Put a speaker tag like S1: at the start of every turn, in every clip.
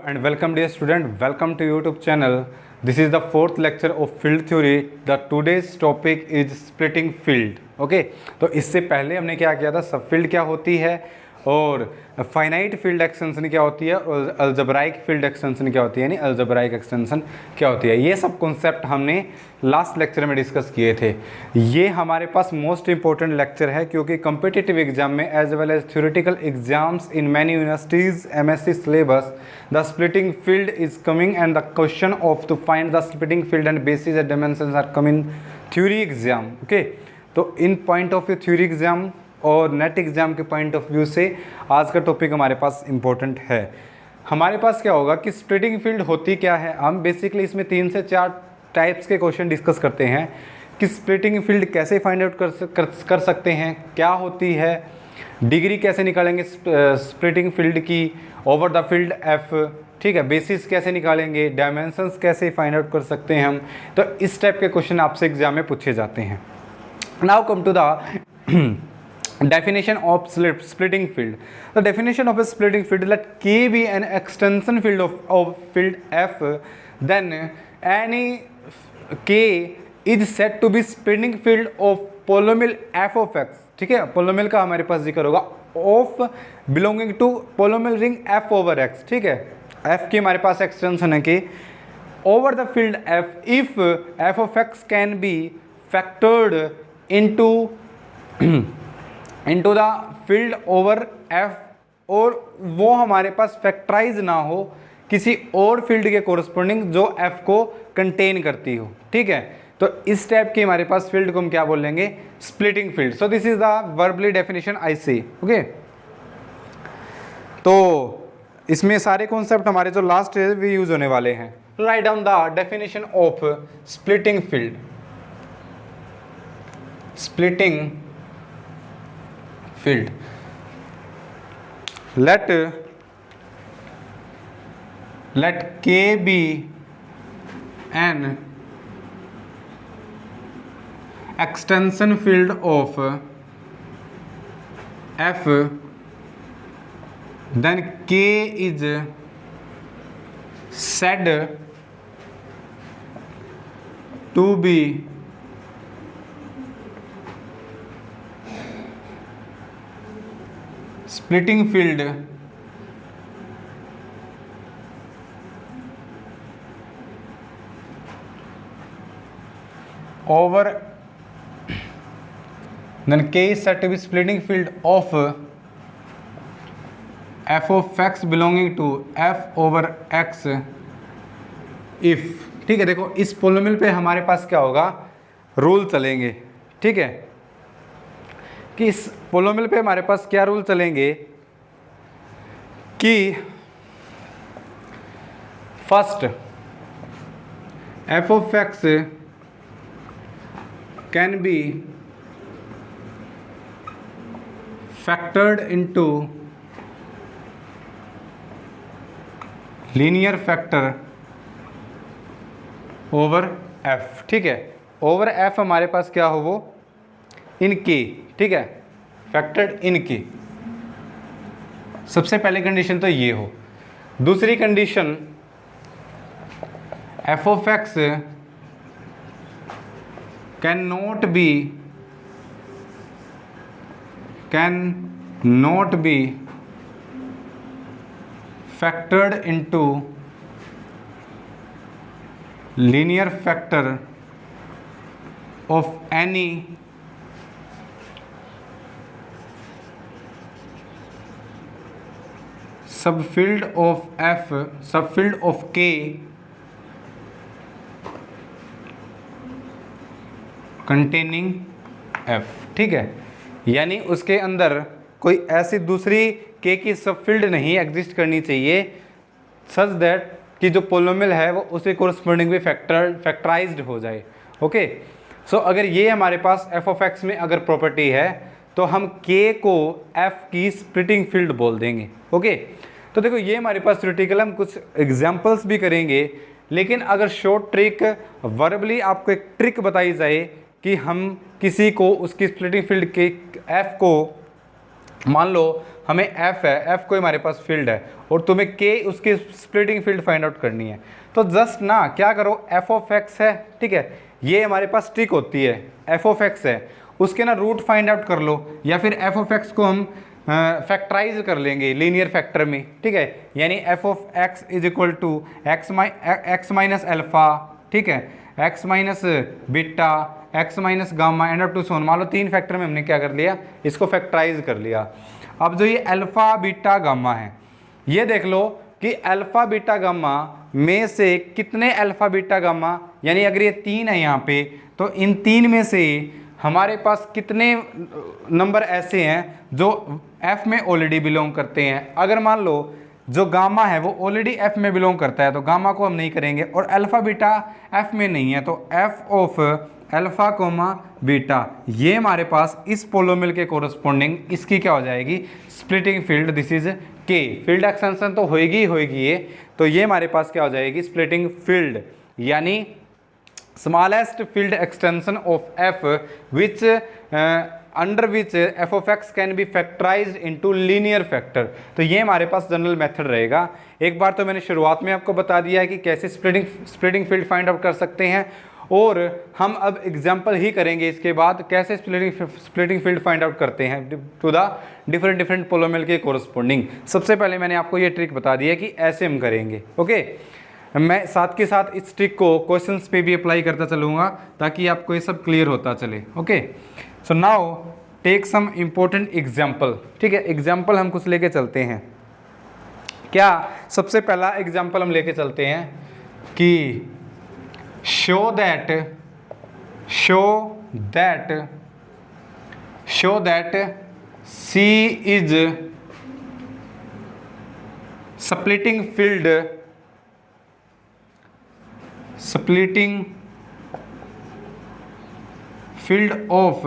S1: and welcome dear student, welcome to YouTube channel. This is the fourth lecture of field theory. The today's topic is splitting field. Okay, तो इससे पहले हमने क्या किया था, सब फील्ड क्या होती है और फाइनाइट फील्ड एक्सटेंशन क्या होती है और अलजेब्राइक फील्ड एक्सटेंशन क्या होती है, यानी अलजेब्राइक एक्सटेंशन क्या होती है। ये सब कॉन्सेप्ट हमने लास्ट लेक्चर में डिस्कस किए थे। ये हमारे पास मोस्ट इंपॉर्टेंट लेक्चर है क्योंकि कॉम्पिटिटिव एग्जाम में as well as theoretical exams in many universities MSc syllabus the splitting field is coming and the question of to find the splitting field and basis and dimensions are coming theory exam. Okay, तो in point of view theory exam और NET exam के point of view से आज का topic हमारे पास important है। हमारे पास क्या होगा कि स्प्लिटिंग फील्ड होती क्या है, हम बेसिकली इसमें 3 से 4 टाइप्स के क्वेश्चन डिस्कस करते हैं कि स्प्लिटिंग फील्ड कैसे फाइंड आउट कर सकते हैं, क्या होती है, डिग्री कैसे निकालेंगे स्प्लिटिंग फील्ड की ओवर द फील्ड एफ, ठीक है, बेसिस कैसे निकालेंगे, डायमेंशंस कैसे फाइंड आउट कर सकते हैं हम। तो इस टाइप के क्वेश्चन आपसे एग्जाम में पूछे जाते हैं। Now come to the definition of splitting field. The definition of a splitting field, let K be an extension field of field F, then any K is said to be splitting field of polynomial f of x। ठीक है, पोलोमियल का हमारे पास जिक्र होगा of belonging to polynomial ring f over x। ठीक है, f की हमारे पास एक्सटेंशन है कि over the field f if f of x can be factored into the field over f, और वो हमारे पास फैक्टराइज ना हो किसी और फील्ड के कोरस्पोंडिंग जो f को कंटेन करती हो। ठीक है, तो इस टाइप की हमारे पास फील्ड को हम क्या बोलेंगे, splitting field. So this is the verbally definition I see. Okay, तो इसमें सारे कॉन्सेप्ट हमारे जो लास्ट है वे यूज होने वाले हैं। Write down the definition of splitting field. Splitting field, let K be an extension field of F, then K is said to be splitting field over, then K is said to be splitting field of f of x belonging to f over x if। ठीक है, देखो इस पोलोमियल पे हमारे पास क्या होगा, rule चलेंगे। ठीक है, कि इस पोलोमियल पे हमारे पास क्या रूल चलेंगे कि first f of x can be factored into linear factor over f। ठीक है, ओवर f हमारे पास क्या हो, वो इन के। ठीक है, फैक्टर्ड इन के। सबसे पहले कंडीशन तो ये हो। दूसरी condition f of x can not be factored into linear factor of any subfield of F, subfield of K containing F। ठीक है, यानी उसके अंदर कोई ऐसी दूसरी K की सबफील्ड नहीं एग्जिस्ट करनी चाहिए सच दैट कि जो पोलोमियल है वो उसके कोरस्पोंडिंग भी फैक्टराइज्ड हो जाए। ओके, सो अगर ये हमारे पास f of x में अगर प्रॉपर्टी है तो हम K को F की स्प्लिटिंग फील्ड बोल देंगे। ओके, तो देखो ये हमारे पास थ्योरेटिकल हम कुछ एग्जांपल्स भी करेंगे, लेकिन अगर शॉर्ट ट्रिक वर्बली आपको एक ट्रिक बताई जाए कि हम किसी को उसकी स्प्लिटिंग फील्ड के एफ को मान लो हमें एफ है, एफ कोई हमारे पास फील्ड है और तुम्हें के उसकी स्प्लिटिंग फील्ड फाइंड आउट करनी है। तो जस्ट ना क्या करो, एफ ऑफ एक्स है, ठीक है, ये हमारे पास ट्रिक होती है, एफ ऑफ एक्स है, उसके ना रूट फाइंड आउट कर लो, या फिर एफ ऑफ एक्स को हम फैक्टराइज कर लेंगे लीनियर फैक्टर में, ठीक है, यानी F of x is equal to x minus alpha, ठीक है, X minus beta, X minus gamma and up to so on. मान लो 3 फैक्टर में हमने क्या कर लिया, इसको फैक्टराइज कर लिया। अब जो ये अल्फा बीटा गामा है, ये देख लो कि अल्फा बीटा गामा में से कितने अल्फा बीटा गामा, यानी अगर ये 3 है यहाँ पे, तो इन 3 में से हमारे पास कितने नंबर ऐसे हैं जो एफ में ऑलरेडी बिलोंग करते हैं। अगर मान लो जो गामा है वो ऑलरेडी एफ में बिलोंग करता है, तो गामा को हम नहीं करेंगे, और अल्फा बीटा एफ में नहीं है, तो F of alpha comma beta, ये हमारे पास इस पोलोमिल के कोरस्पोंडिंग इसकी क्या हो जाएगी, स्प्लिटिंग फील्ड। दिस इज के, फील्ड एक्सटेंशन तो होएगी ही होएगी ये, तो ये हमारे पास क्या हो जाएगी, स्प्लिटिंग फील्ड, यानी smallest field extension of F which under which F of x can be factorised into linear factor. तो ये हमारे पास जनरल मेथड रहेगा। एक बार तो मैंने शुरुआत में आपको बता दिया है कि कैसे स्प्लिटिंग फील्ड फाइंड आउट कर सकते हैं, और हम अब एग्जाम्पल ही करेंगे इसके बाद कैसे स्प्लिटिंग फील्ड फाइंड आउट करते हैं टू द डिफरेंट पोलोमिल के कोरस्पोंडिंग। सबसे पहले मैंने आपको ये ट्रिक बता दी है कि ऐसे हम करेंगे, ओके। मैं साथ के साथ इस ट्रिक को क्वेश्चंस पे भी अप्लाई करता चलूँगा ताकि आपको ये सब क्लियर होता चले, okay. So now take some important example, ठीक है, एग्जाम्पल हम कुछ लेके चलते हैं। क्या सबसे पहला एग्जाम्पल हम लेके चलते हैं कि show that C is splitting field of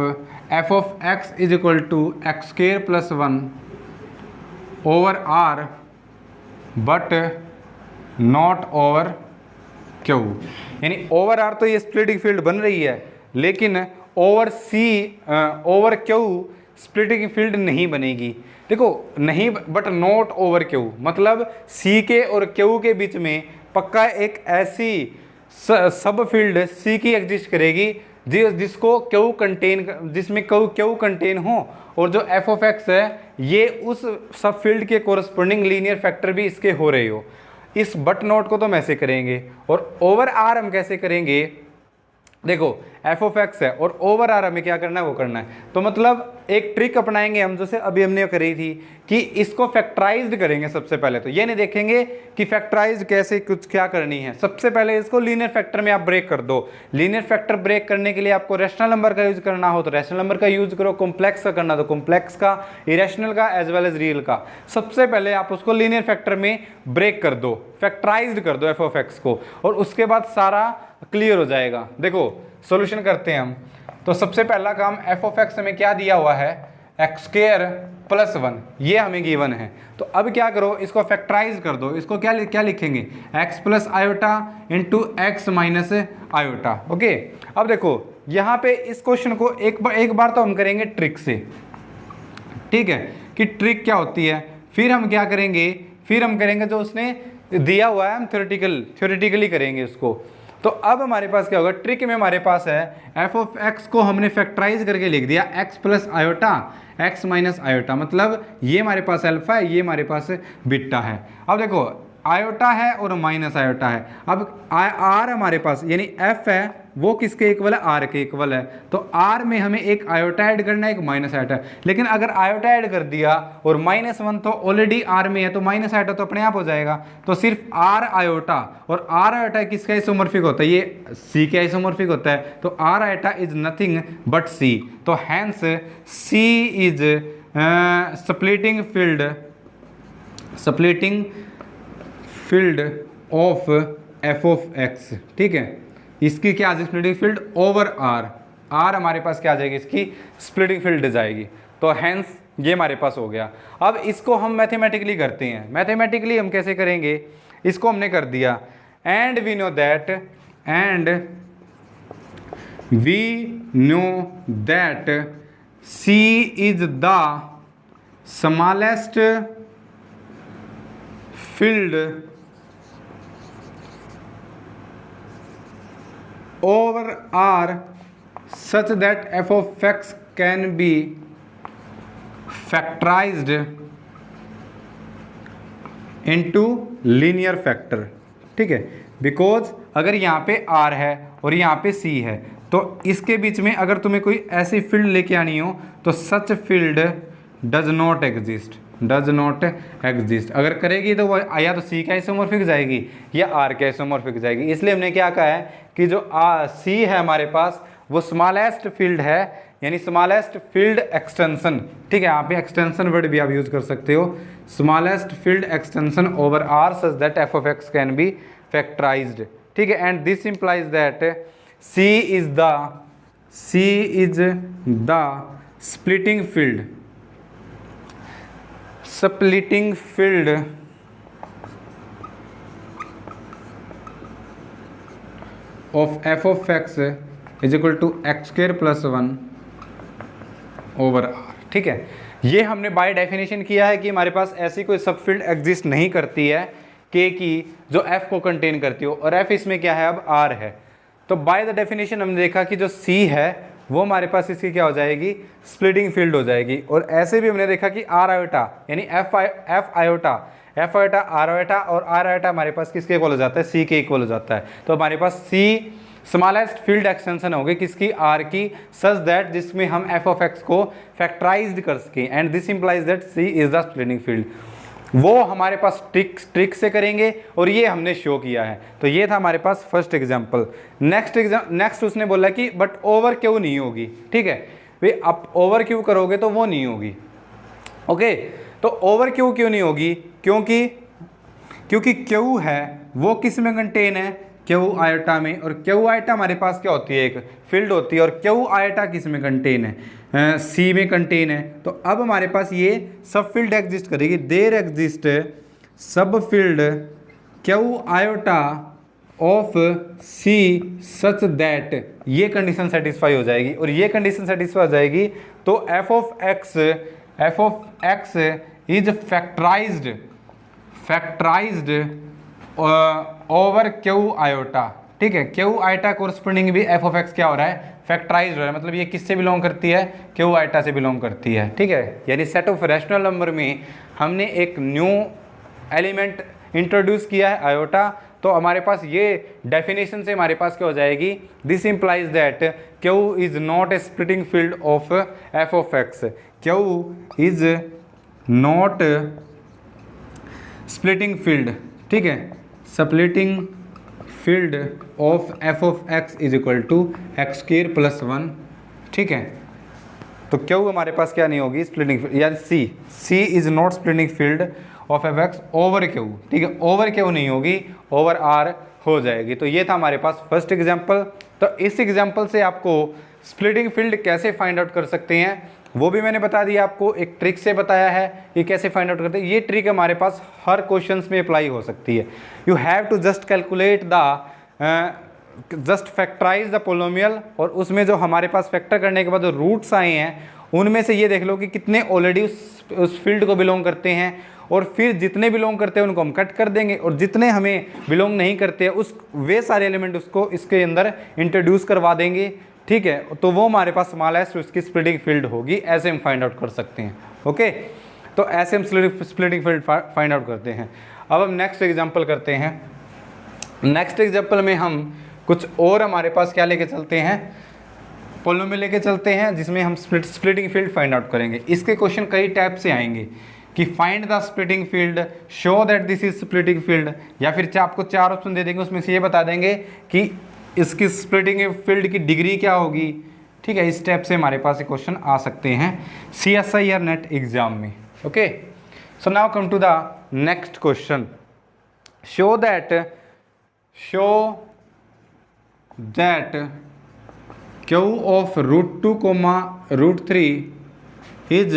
S1: f of x is equal to x square plus 1 over r but not over Q, यानी ओवर आर तो ये स्प्लिटिंग फील्ड बन रही है, लेकिन ओवर सी ओवर क्यू स्प्लिटिंग फील्ड नहीं बनेगी। देखो नहीं, बट नॉट ओवर क्यू, मतलब सी के और क्यू के बीच में पक्का एक ऐसी सब फील्ड सी की एग्जिस्ट करेगी जिसको क्यू कंटेन, जिसमें क्यू कंटेन हो, और जो एफ ऑफ एक्स है ये उस सब फील्ड के कोरस्पोंडिंग लीनियर फैक्टर भी इसके हो रहे हो। इस बट नोट को तो हम ऐसे करेंगे, और ओवर आर हम कैसे करेंगे, देखो एफ ऑफ एक्स है और ओवर आर हमें क्या करना है, वो करना है। तो मतलब एक ट्रिक अपनाएंगे हम, जैसे अभी हमने करी थी कि इसको फैक्टराइज्ड करेंगे। सबसे पहले तो ये नहीं देखेंगे कि फैक्टराइज्ड कैसे कुछ क्या करनी है, सबसे पहले इसको लीनियर फैक्टर में आप ब्रेक कर दो। लीनियर फैक्टर ब्रेक करने के लिए आपको रैशनल नंबर का यूज करना हो तो रैशनल नंबर का यूज करो, कॉम्प्लेक्स का करना तो कॉम्प्लेक्स का, इरेशनल का एज वेल एज रियल का। सबसे पहले आप उसको लीनियर फैक्टर में ब्रेक कर दो, फैक्टराइज्ड कर दो एफ ऑफ एक्स को, और उसके बाद सारा क्लियर हो जाएगा। देखो सॉल्यूशन करते हैं हम। तो सबसे पहला काम, एफ ऑफ एक्स हमें क्या दिया हुआ है, एक्स स्क्वायर प्लस 1, ये हमें गिवन है। तो अब क्या करो, इसको फैक्टराइज कर दो। इसको क्या लिखेंगे, x plus iota into x minus iota, okay. अब देखो यहाँ पे इस क्वेश्चन को एक बार तो हम करेंगे ट्रिक से, ठीक है, कि ट्रिक क्या होती है। फिर हम क्या करेंगे, फिर हम करेंगे जो उसने दिया हुआ है, हम थ्योरेटिकली करेंगे उसको। तो अब हमारे पास क्या होगा, ट्रिक में हमारे पास है एफ ऑफ एक्स को हमने फैक्टराइज करके लिख दिया x plus iota x minus iota, मतलब ये हमारे पास अल्फा है, ये हमारे पास बीटा है। अब देखो आयोटा है और माइनस आयोटा है। अब आर हमारे पास यानी एफ है वो किसके इक्वल है, आर के इक्वल है। तो आर में हमें एक आयोटा ऐड करना है, एक माइनस आयोटा। लेकिन अगर आयोटा ऐड कर दिया और -1 तो ऑलरेडी आर में है, तो माइनस आयोटा तो अपने आप हो जाएगा। तो सिर्फ आर आयोटा, और आर आयोटा किसका आइसोमॉर्फिक होता है, ये सी के आइसोमॉर्फिक होता है। तो R iota is nothing but C. तो hence C is splitting field of F of X, ठीक है। इसकी क्या आ जाएगी splitting field over R, R हमारे पास क्या आ जाएगी, इसकी स्प्लिटिंग फील्ड जाएगी। तो हैंस ये हमारे पास हो गया। अब इसको हम मैथमेटिकली करते हैं। मैथमेटिकली हम कैसे करेंगे, इसको हमने कर दिया and we know that C is the smallest field over R such that f of x can be factorized into linear factor। ठीक है, बिकॉज अगर यहाँ पे R है और यहाँ पे C है तो इसके बीच में अगर तुम्हें कोई ऐसी फील्ड लेके आनी हो तो such field does not exist, does not exist. अगर करेगी तो वो या तो C का आइसोमॉर्फिक जाएगी या R का आइसोमॉर्फिक जाएगी। इसलिए हमने क्या कहा है कि जो C है हमारे पास वो स्मॉलेस्ट फील्ड है, यानी स्मॉलेस्ट फील्ड एक्सटेंशन। ठीक है, यहाँ पे एक्सटेंशन वर्ड भी आप यूज कर सकते हो, smallest field extension over R such that f of x can be factorised. ठीक है, and this implies that C is the splitting field, splitting field of f of x is equal to x square plus 1 over r। ठीक है, ये हमने by definition किया है कि हमारे पास ऐसी कोई सब फील्ड एग्जिस्ट नहीं करती है k की जो f को कंटेन करती हो, और f इसमें क्या है अब r है। तो बाय द डेफिनेशन हमने देखा कि जो c है वो हमारे पास इसकी क्या हो जाएगी, स्प्लिटिंग फील्ड हो जाएगी। और ऐसे भी हमने देखा कि आर आयोटा यानी एफ आयोटा आर आयोटा और आर आयोटा हमारे पास किसके इक्वल हो जाता है, सी के इक्वल हो जाता है। तो हमारे पास सी स्मॉलेस्ट फील्ड एक्सटेंशन होगी किसकी, आर की, सच दैट जिसमें हम एफ ऑफ एक्स को फैक्टराइज्ड कर सकें, and this implies that C is the splitting field. वो हमारे पास ट्रिक से करेंगे और ये हमने शो किया है। तो ये था हमारे पास फर्स्ट एग्जांपल। नेक्स्ट उसने बोला कि बट ओवर क्यों नहीं होगी। ठीक है भाई, आप ओवर क्यों करोगे तो वो नहीं होगी। ओके, तो ओवर क्यों नहीं होगी, क्योंकि क्यू है वो किस में कंटेन है, क्यू आयोटा में, और क्यू आयोटा हमारे पास क्या होती है, एक फील्ड होती है, और क्यू आयोटा किस में कंटेन है, सी में कंटेन है। तो अब हमारे पास ये सब फील्ड एग्जिस्ट करेगी, there exist subfield Q iota of C such that, ये कंडीशन सेटिस्फाई हो जाएगी, और ये कंडीशन सेटिस्फाई हो जाएगी तो F of x is factorised over Q iota. ठीक है, क्यू आयोटा कोरस्पोंडिंग भी एफ ऑफ एक्स क्या हो रहा है, फैक्टराइज हो रहा है। मतलब ये किससे बिलोंग करती है, क्यू आयोटा से बिलोंग करती है। ठीक है, यानी सेट ऑफ रैशनल नंबर में हमने एक न्यू एलिमेंट इंट्रोड्यूस किया है, आयोटा। तो हमारे पास ये डेफिनेशन से हमारे पास क्या हो जाएगी, this implies that Q is not a splitting field of F of X, Q is not splitting field. ठीक है, splitting field of F of x is equal to x square plus 1। ठीक है, तो क्यू हमारे पास क्या नहीं होगी, स्प्लिटिंग फील्ड, यानी C is not splitting field of F X over Q. ठीक है, ओवर क्यू नहीं होगी, ओवर आर हो जाएगी। तो ये था हमारे पास फर्स्ट एग्जाम्पल। तो इस एग्जाम्पल से आपको स्प्लिटिंग फील्ड कैसे फाइंड आउट कर सकते हैं वो भी मैंने बता दिया आपको, एक ट्रिक से बताया है कि कैसे फाइंड आउट करते हैं। ये ट्रिक हमारे पास हर क्वेश्चंस में अप्लाई हो सकती है। You have to just calculate just factorise the polynomial, और उसमें जो हमारे पास फैक्टर करने के बाद जो रूट्स आए हैं उनमें से ये देख लो कि कितने ऑलरेडी उस फील्ड को बिलोंग करते हैं, और फिर जितने बिलोंग करते हैं उनको हम कट कर देंगे, और जितने हमें बिलोंग नहीं करते हैं वे सारे एलिमेंट उसको इसके अंदर इंट्रोड्यूस करवा देंगे। ठीक है, तो वो हमारे पास स्मॉलेस्ट उसकी स्प्लिटिंग फील्ड होगी। ऐसे हम फाइंड आउट कर सकते हैं। ओके, तो ऐसे हम स्प्लिटिंग फील्ड फाइंड आउट करते हैं। अब हम नेक्स्ट एग्जांपल करते हैं। नेक्स्ट एग्जांपल में हम कुछ और हमारे पास क्या लेके चलते हैं, पोलोमियल लेके चलते हैं, जिसमें हम स्प्लिटिंग फील्ड फाइंड आउट करेंगे। इसके क्वेश्चन कई टाइप से आएंगे कि find the splitting field, show that this is splitting field, या फिर आपको 4 ऑप्शन दे देंगे, उसमें से ये बता देंगे कि इसकी स्प्लिटिंग फील्ड की डिग्री क्या होगी। ठीक है, इस टाइप से हमारे पास ये क्वेश्चन आ सकते हैं CSI या नेट एग्जाम में। Okay, so now come to the next question. Show that Q of √2, √3 is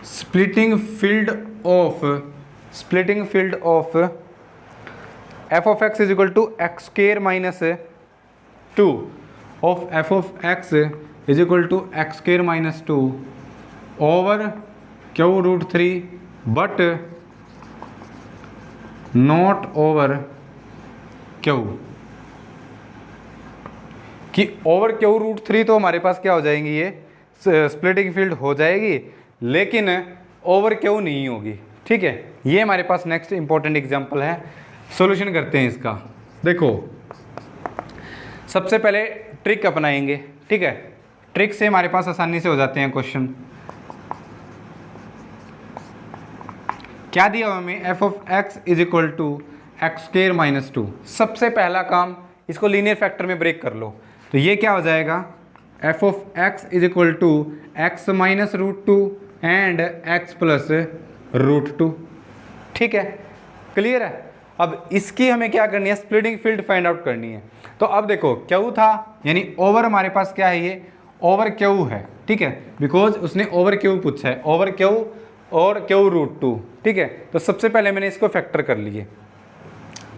S1: splitting field of f of x is equal to x square minus 2 of f of x is equal to x square minus 2 over Q root 3 but not over Q, कि over Q root 3 तो हमारे पास क्या हो जाएंगी, ये splitting field हो जाएगी, लेकिन ओवर क्यू नहीं होगी। ठीक है, ये हमारे पास नेक्स्ट इंपॉर्टेंट एग्जांपल है। सॉल्यूशन करते हैं इसका। देखो सबसे पहले ट्रिक अपनाएंगे। ठीक है, ट्रिक से हमारे पास आसानी से हो जाते हैं क्वेश्चन। क्या दिया हुआ हमें, f of x is equal to x square minus 2। सबसे पहला काम इसको लीनियर फैक्टर में ब्रेक कर लो, तो ये क्या हो जाएगा, f of x is equal to x minus root 2 and x plus root 2। ठीक है, क्लियर है। अब इसकी हमें क्या करनी है, स्प्लिटिंग फील्ड फाइंड आउट करनी है। तो अब देखो क्यू था, यानी ओवर हमारे पास क्या है, ये ओवर क्यू है। ठीक है, बिकॉज उसने ओवर क्यू पूछा है, ओवर क्यू और क्यू रूट 2। ठीक है, तो सबसे पहले मैंने इसको फैक्टर कर लिए।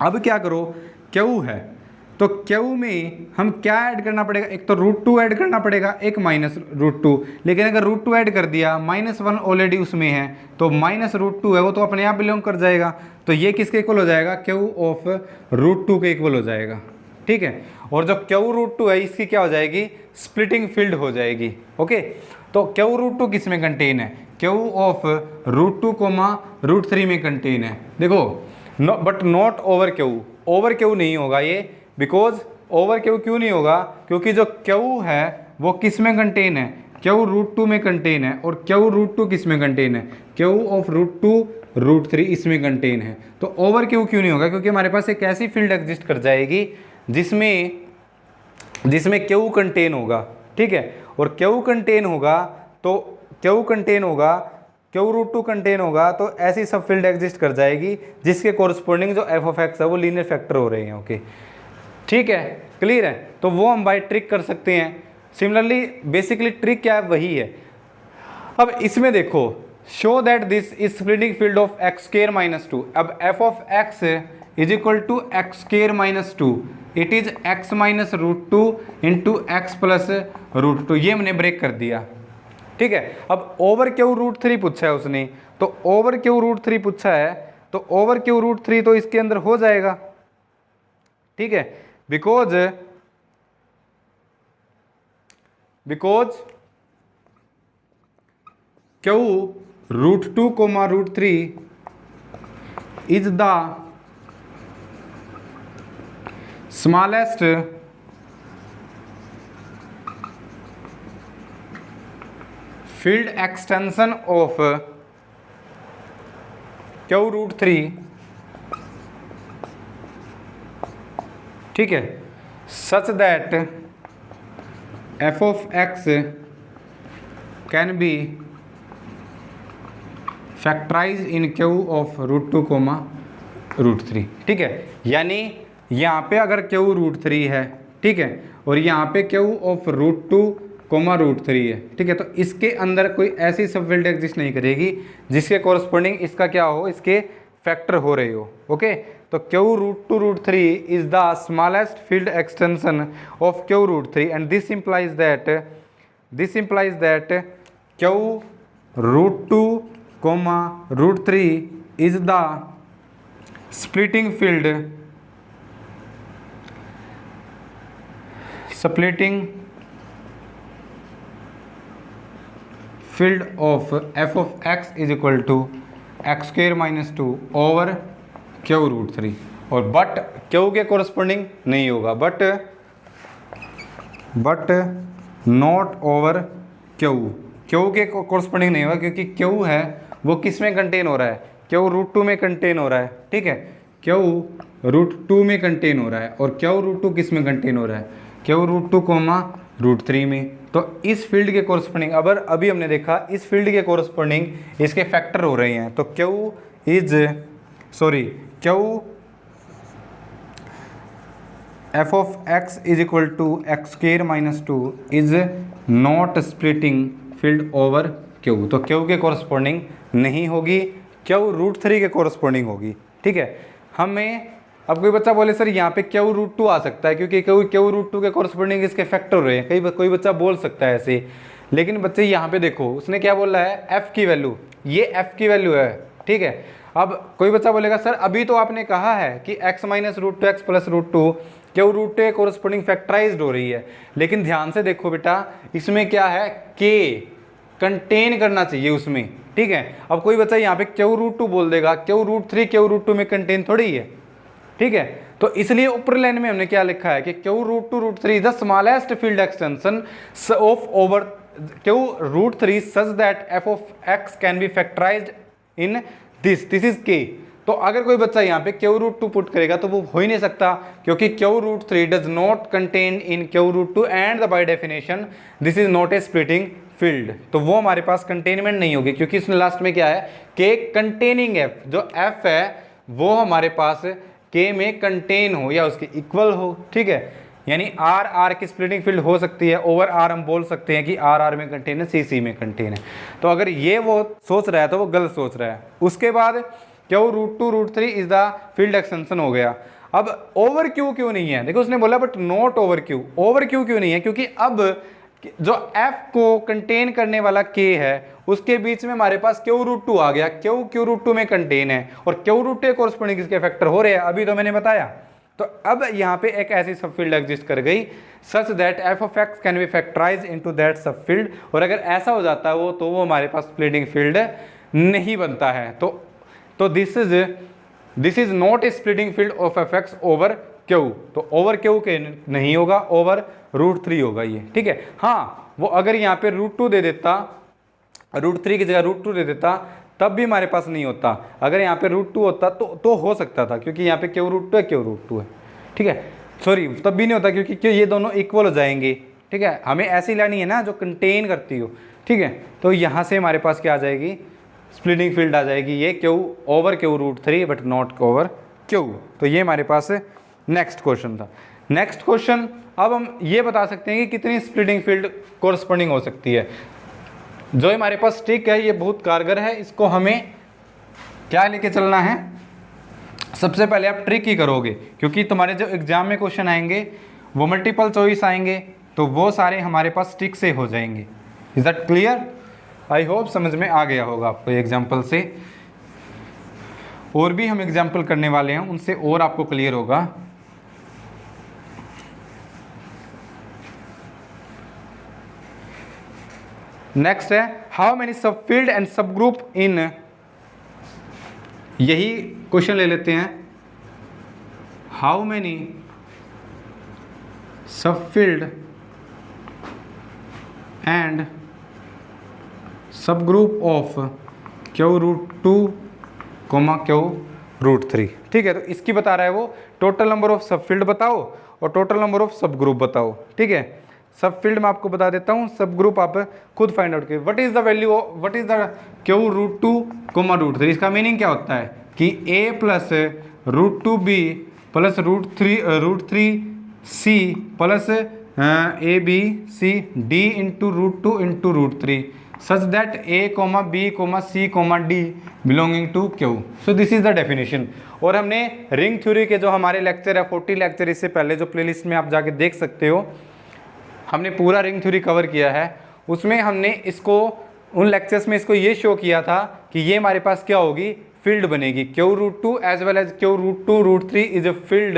S1: अब क्या करो, क्यू है तो क्यू में हम क्या ऐड करना पड़ेगा, एक तो रूट 2 ऐड करना पड़ेगा, एक माइनस रूट 2। लेकिन अगर रूट 2 ऐड कर दिया, -1 ऑलरेडी उसमें है, तो माइनस रूट 2 है वो तो अपने आप बिलोंग कर जाएगा। तो ये किसके इक्वल हो जाएगा, क्यू ऑफ रूट 2 के इक्वल हो जाएगा। ठीक है, और जो क्यू रूट 2 है इसकी क्या हो जाएगी, स्प्लिटिंग फील्ड हो जाएगी। ओके, तो क्यू रूट 2 किस में कंटेन है, Q of root 2 comma root 3 में कंटेन है। देखो but not over Q, over Q नहीं होगा ये, बिकॉज ओवर क्यू क्यों नहीं होगा, क्योंकि जो क्यू है वो किस में कंटेन है, क्यू रूट 2 में कंटेन है, और क्यू रूट 2 किस में कंटेन है, क्यू ऑफ रूट 2 रूट 3 इसमें कंटेन है। तो ओवर क्यू क्यों नहीं होगा, क्योंकि हमारे पास एक ऐसी फील्ड एग्जिस्ट कर जाएगी जिसमें क्यू कंटेन होगा। ठीक है, और क्यू कंटेन होगा तो क्यू कंटेन होगा, क्यू रूट 2 कंटेन होगा, तो ऐसी सब फील्ड एग्जिस्ट कर जाएगी जिसके कोरस्पोंडिंग जो एफ ऑफ एक्स है वो लीनियर फैक्टर हो रहे हैं। ओके, ठीक है, क्लियर है। तो वो हम बाय ट्रिक कर सकते हैं। सिमिलरली बेसिकली ट्रिक क्या है, वही है। अब इसमें देखो, show that this is splitting field of x square minus 2। अब f of x is equal to x square minus 2, it is x minus root 2 into x plus root 2। ये हमने ब्रेक कर दिया। ठीक है, अब ओवर क्यू रूट 3 पूछा है उसने, तो ओवर क्यू रूट 3 पूछा है, तो ओवर क्यू रूट 3 तो इसके अंदर हो जाएगा। ठीक है, because Q root 2 comma root 3 is the smallest field extension of Q root 3। ठीक है, such that F of x can be factorise in Q of root 2 comma root 3। ठीक है, यानी यहाँ पे अगर क्यू रूट 3 है, ठीक है, और यहाँ पे Q of root 2 comma root 3 है। ठीक है, तो इसके अंदर कोई ऐसी सब फील्ड एग्जिस्ट नहीं करेगी जिसके कोरस्पोंडिंग इसका क्या हो, इसके फैक्टर हो रहे हो। ओके, तो Q root 2 root 3 is the smallest field extension of Q root 3 and this implies that Q root 2 comma root 3 is the splitting field of f of x is equal to x square minus 2 over q root 3। और but Q के corresponding नहीं होगा, but not over Q, Q के corresponding नहीं होगा, क्योंकि Q है वो किस में कंटेन हो रहा है, क्यू रूट 2 में कंटेन हो रहा है। ठीक है, क्यू रूट 2 में कंटेन हो रहा है, और क्यू रूट 2 किस में कंटेन हो रहा है, क्यू रूट 2 कोमा रूट 3 में। तो इस फील्ड के कोरस्पोंडिंग अभी हमने देखा इस फील्ड के कोरस्पोंडिंग इसके फैक्टर हो रहे हैं। तो Q f of x is equal to x square minus 2 is not splitting field over Q. तो क्यू के कोरस्पोंडिंग नहीं होगी, क्यू रूट 3 के कोरस्पोंडिंग होगी। ठीक है, हमें अब कोई बच्चा बोले सर यहाँ पे क्यू रूट टू आ सकता है क्योंकि क्यू रूट टू के कॉरस्पॉन्डिंग इसके फैक्टर रहे हैं, कोई बच्चा बोल सकता है ऐसे। लेकिन बच्चे यहाँ पे देखो उसने क्या बोला है, एफ की वैल्यू, ये एफ की वैल्यू है, ठीक है। अब कोई बच्चा बोलेगा सर अभी तो आपने कहा है कि x minus root two x plus root two Q root two corresponding factorised हो रही है, लेकिन ध्यान से देखो बेटा इसमें क्या है, k कंटेन करना चाहिए उसमें, ठीक है। अब कोई बच्चा यहाँ पे क्यू रूट टू बोल देगा, Q root three Q root two में कंटेन थोड़ी है, ठीक है। तो इसलिए ऊपर लाइन में हमने क्या लिखा है कि Q root two root three the smallest field extension of over Q root three such that F of x can be factorised in this is K. तो अगर कोई बच्चा यहाँ पे क्यू रूट टू पुट करेगा तो वो हो ही नहीं सकता, क्योंकि Q root three does not contain in Q root two and by definition this is not a splitting field. तो वो हमारे पास कंटेनमेंट नहीं होगी, क्योंकि इसमें लास्ट में क्या है, के कंटेनिंग एफ, जो एफ है वो हमारे पास के में कंटेन हो या उसके इक्वल हो, ठीक है। यानी आर आर की स्प्लिटिंग फील्ड हो सकती है, ओवर आर हम बोल सकते हैं कि आर आर में कंटेन है, सी सी में कंटेन है। तो अगर ये वो सोच रहा है तो वो गलत सोच रहा है। उसके बाद Q root two root three is the field extension हो गया। अब ओवर क्यू क्यों नहीं है, देखो उसने बोला but not over Q, over Q क्यों नहीं है, क्योंकि अब जो f को कंटेन करने वाला k है उसके बीच में हमारे पास क्यू रूट टू आ गया, क्यू रूट टू में कंटेन है और क्यू रूट टू कॉरस्पॉन्डिंग किसके फैक्टर हो रहे हैं, अभी तो मैंने बताया। तो अब यहाँ पे एक ऐसी सबफील्ड एग्जिस्ट कर गई such that F of x can be factorize into that subfield, और अगर ऐसा हो जाता है वो तो वो हमारे पास स्प्लिटिंग फील्ड नहीं बनता है। तो this is not a splitting field of F X over Q, तो ओवर क्यू के नहीं होगा, ओवर रूट थ्री होगा ये, ठीक है। हाँ वो अगर यहाँ पे रूट टू दे देता, रूट थ्री की जगह रूट टू दे देता तब भी हमारे पास नहीं होता। अगर यहाँ पे रूट टू होता तो हो सकता था, क्योंकि यहाँ पे क्यू रूट टू है, क्यू रूट टू है, ठीक है। सॉरी तब भी नहीं होता क्योंकि क्यों ये दोनों इक्वल हो जाएंगे, ठीक है। हमें ऐसी लानी है ना जो कंटेन करती हो, ठीक है। तो यहाँ से हमारे पास क्या आ जाएगी, स्प्लिटिंग फील्ड आ जाएगी, ये Q over Q root three but not over Q. तो ये हमारे पास नेक्स्ट क्वेश्चन था। नेक्स्ट क्वेश्चन, अब हम ये बता सकते हैं कि कितनी स्प्लिटिंग फील्ड कॉरस्पॉन्डिंग हो सकती है। जो हमारे पास ट्रिक है ये बहुत कारगर है, इसको हमें क्या लेके चलना है, सबसे पहले आप ट्रिक ही करोगे, क्योंकि तुम्हारे जो एग्जाम में क्वेश्चन आएंगे वो मल्टीपल चॉइस आएंगे, तो वो सारे हमारे पास ट्रिक से हो जाएंगे। Is that clear? I hope समझ में आ गया होगा आपको एग्जाम्पल से। और भी हम एग्जाम्पल करने वाले हैं, उनसे और आपको क्लियर होगा। नेक्स्ट है how many sub field and sub group in, यही क्वेश्चन ले लेते हैं। How many sub field and sub group of Q root two comma Q root three, ठीक है। तो इसकी बता रहा है वो total number of sub field बताओ और total number of sub group बताओ, ठीक है। सब फील्ड में आपको बता देता हूँ, सब ग्रुप आप खुद फाइंड आउट करिए। What is the value, what is the Q root two comma root three, इसका मीनिंग क्या होता है कि a plus root two b plus root three c plus a b c d into root three such that a comma b comma c comma d belonging to Q. So this is the definition. और हमने ring theory के जो हमारे lecture है 40 lecture, इससे पहले जो playlist में आप जाके देख सकते हो, हमने पूरा रिंग थ्योरी कवर किया है। उसमें हमने इसको उन लेक्चर्स में इसको ये शो किया था कि ये हमारे पास क्या होगी, फील्ड बनेगी, Q root two as well as Q root two root three is a field.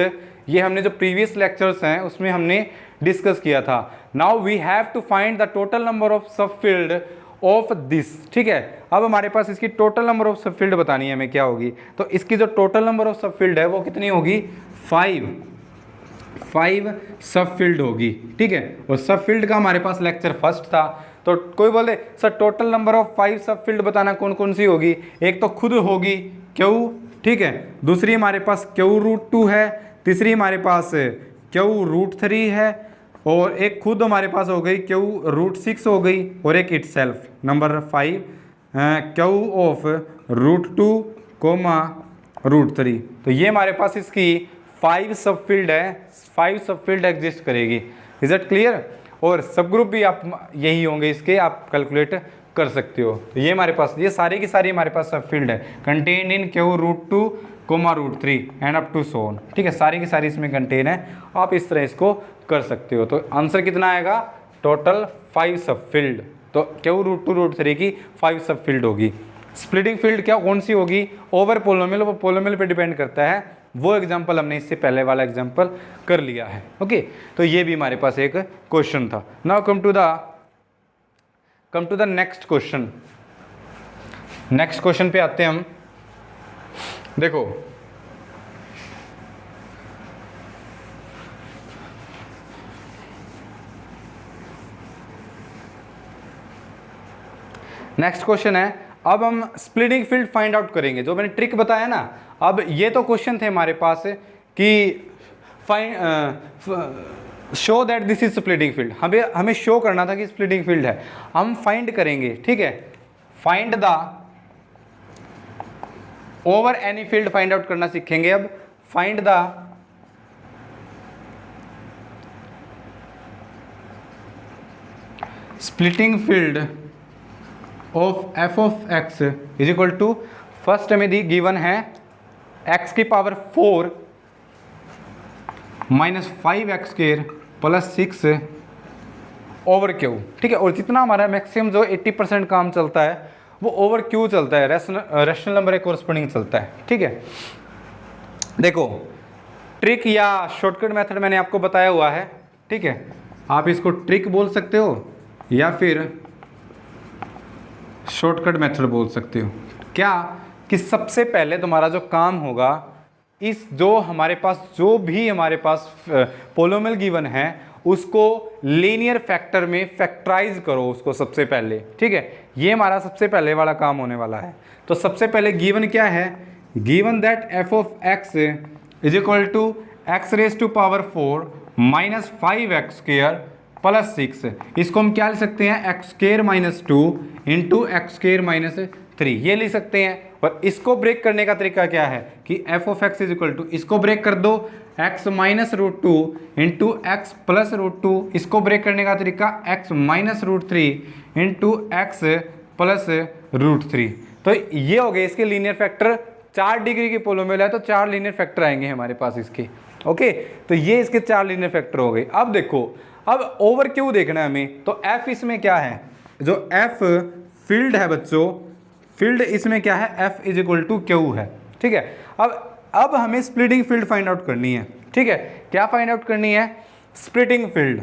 S1: ये हमने जो प्रीवियस लेक्चर्स हैं उसमें हमने डिस्कस किया था। Now we have to find the total number of sub field of this, ठीक है। अब हमारे पास इसकी total number of sub field बतानी है हमें क्या होगी। तो इसकी जो total number of sub field है वो कितनी होगी, 5 सब फील्ड होगी, ठीक है। और सब फील्ड का हमारे पास लेक्चर फर्स्ट था। तो कोई बोले सर टोटल नंबर ऑफ 5 सब फील्ड बताना कौन कौन सी होगी, एक तो खुद होगी क्यू, ठीक है। दूसरी हमारे पास क्यू रूट टू है, तीसरी हमारे पास क्यू रूट थ्री है, और एक खुद हमारे पास हो गई क्यू रूट सिक्स हो गई, और एक itself number 5 Q of root two comma root three. तो ये हमारे पास इसकी 5 सब फील्ड है, 5 सब फील्ड एग्जिस्ट करेगी। Is it clear? और सब ग्रुप भी आप यही होंगे इसके, आप कैलकुलेट कर सकते हो। तो ये हमारे पास, ये सारी की सारी हमारे पास सब फील्ड है contain in Q √2 comma √3 and up to so on. ठीक है, सारी की सारी इसमें कंटेन है, आप इस तरह इसको कर सकते हो। तो आंसर कितना आएगा, टोटल 5 सब फील्ड। तो क्यू √2 √3 की 5 सब फील्ड होगी। स्प्लिटिंग फील्ड क्या कौन सी होगी, ओवर पोलोमियल, वो पोलोमियल पे डिपेंड करता है। वो एग्जांपल हमने इससे पहले वाला एग्जांपल कर लिया है। ओके, तो ये भी हमारे पास एक क्वेश्चन था। Now come to the next question. Next question पे आते हैं हम। देखो नेक्स्ट क्वेश्चन है, अब हम स्प्लिटिंग फील्ड फाइंड आउट करेंगे। जो मैंने ट्रिक बताया ना, अब ये तो क्वेश्चन थे हमारे पास कि show that this is splitting field, हमें शो करना था कि स्प्लिटिंग फील्ड है। हम फाइंड करेंगे, ठीक है, find the over any field find out करना सीखेंगे। अब find the splitting field of F of x is equal to, first हमें दी गिवन है x की power 4 minus 5x² plus 6 over Q. ठीक है, और जितना हमारा मैक्सिमम जो 80% काम चलता है वो ओवर क्यू चलता है, रैशनल नंबर के कोरस्पोंडिंग चलता है। ठीक है, देखो ट्रिक या शॉर्टकट मेथड मैंने आपको बताया हुआ है। ठीक है, आप इसको ट्रिक बोल सकते हो या फिर शॉर्टकट मेथड बोल सकते हो। क्या कि सबसे पहले तुम्हारा जो काम होगा, इस जो भी हमारे पास पोलोमियल गिवन है उसको लीनियर फैक्टर में फैक्टराइज करो उसको सबसे पहले। ठीक है, ये हमारा सबसे पहले वाला काम होने वाला है। तो सबसे पहले गिवन क्या है, given that F of x is equal to x⁴ minus 5x² plus 6। इसको हम क्या लिख सकते हैं, x² - 2 इंटू x² - 3 ये लिख सकते हैं। और इसको ब्रेक करने का तरीका क्या है कि f of x is equal to, इसको ब्रेक कर दो x - √2 इंटू x प्लस √2, इसको ब्रेक करने का तरीका x - √3 इंटू x प्लस √3। तो ये हो गए इसके लीनियर फैक्टर। 4 डिग्री की पोलोमियल है तो 4 लीनियर फैक्टर आएंगे हमारे पास इसके। ओके, तो ये इसके 4 लीनियर फैक्टर हो गए। अब देखो, अब ओवर क्यू देखना है हमें, तो f इसमें क्या है, जो f फील्ड है बच्चों, फील्ड इसमें क्या है, f is equal to Q है। ठीक है, अब हमें स्प्लिटिंग फील्ड फाइंड आउट करनी है। ठीक है, क्या फाइंड आउट करनी है, स्प्लिटिंग फील्ड।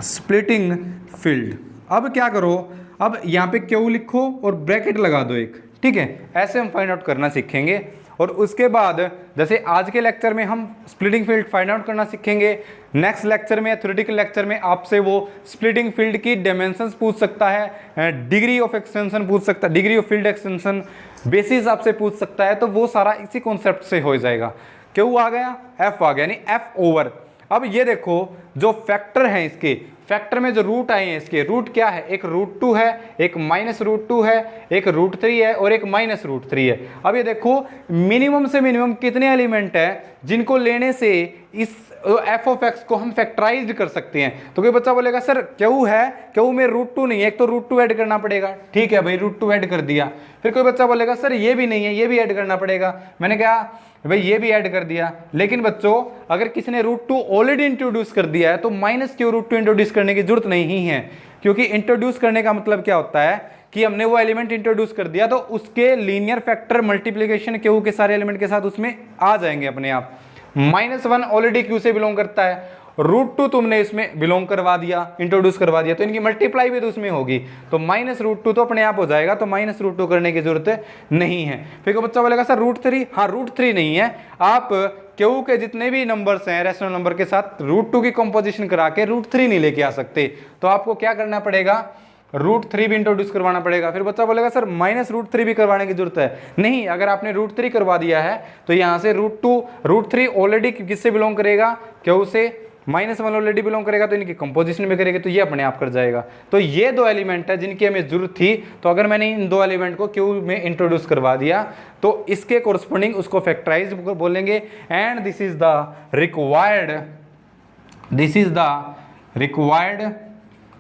S1: स्प्लिटिंग फील्ड, अब क्या करो, अब यहाँ पे क्यू लिखो और ब्रैकेट लगा दो एक। ठीक है, ऐसे हम फाइंड आउट करना सीखेंगे। और उसके बाद जैसे आज के लेक्चर में हम स्प्लिटिंग फील्ड फाइंड आउट करना सीखेंगे, नेक्स्ट लेक्चर में, थ्योरेटिकल लेक्चर में आपसे वो स्प्लिटिंग फील्ड की डायमेंशंस पूछ सकता है, डिग्री ऑफ एक्सटेंशन पूछ सकता है, degree of field extension basis आपसे पूछ सकता है। तो वो सारा इसी कॉन्सेप्ट से हो जाएगा। क्यों आ गया, एफ आ गया, यानी एफ ओवर। अब ये देखो जो फैक्टर हैं, इसके फैक्टर में जो रूट आए हैं, इसके रूट क्या है, एक √2 है, एक -√2 है, एक √3 है और एक -√3 है। अब ये देखो मिनिमम से मिनिमम कितने एलिमेंट है जिनको लेने से इस एफ ऑफ एक्स को हम फैक्टराइज कर सकते हैं। तो कोई बच्चा बोलेगा सर क्यू है, क्यू में √2 नहीं है, एक तो √2 ऐड करना पड़ेगा। ठीक है भाई, √2 ऐड कर दिया। फिर कोई बच्चा बोलेगा सर ये भी नहीं है, ये भी ऐड करना पड़ेगा। मैंने कहा भाई ये भी ऐड कर दिया। लेकिन बच्चों अगर किसी ने √2 ऑलरेडी इंट्रोड्यूस कर दिया है तो -q√2 इंट्रोड्यूस करने की जरूरत नहीं है, क्योंकि इंट्रोड्यूस करने का मतलब क्या होता है कि हमने वो एलिमेंट इंट्रोड्यूस कर दिया तो उसके लीनियर फैक्टर मल्टीप्लिकेशन क्यू के सारे एलिमेंट के साथ उसमें आ जाएंगे अपने आप। -1 ऑलरेडी क्यू से बिलोंग करता है, √2 तुमने इसमें बिलोंग करवा दिया, इंट्रोड्यूस करवा दिया, तो इनकी मल्टीप्लाई भी तो उसमें होगी, तो -√2 तो अपने आप हो जाएगा, तो -√2 करने की जरूरत नहीं है। फिर बच्चा बोलेगा सर √3, हाँ √3 नहीं है, आप क्यू के जितने भी नंबर्स हैं रैशनल नंबर के साथ √2 की कंपोजिशन करा के √3 नहीं लेके आ सकते, तो आपको क्या करना पड़ेगा, √3 भी इंट्रोड्यूस करवाना पड़ेगा। फिर बच्चा बोलेगा सर -√3 भी करवाने की जरूरत है नहीं, अगर आपने √3 करवा दिया है तो यहाँ से √3 ऑलरेडी किससे बिलोंग करेगा, क्यू से, -1 ऑलरेडी बिलोंग करेगा तो इनकी कंपोजिशन में करेगा, तो ये अपने आप कर जाएगा। तो ये 2 एलिमेंट है जिनकी हमें जरूरत थी, तो अगर मैंने इन 2 एलिमेंट को क्यू में इंट्रोड्यूस करवा दिया तो इसके कोरस्पोंडिंग उसको फैक्टराइज बोलेंगे। And this is the required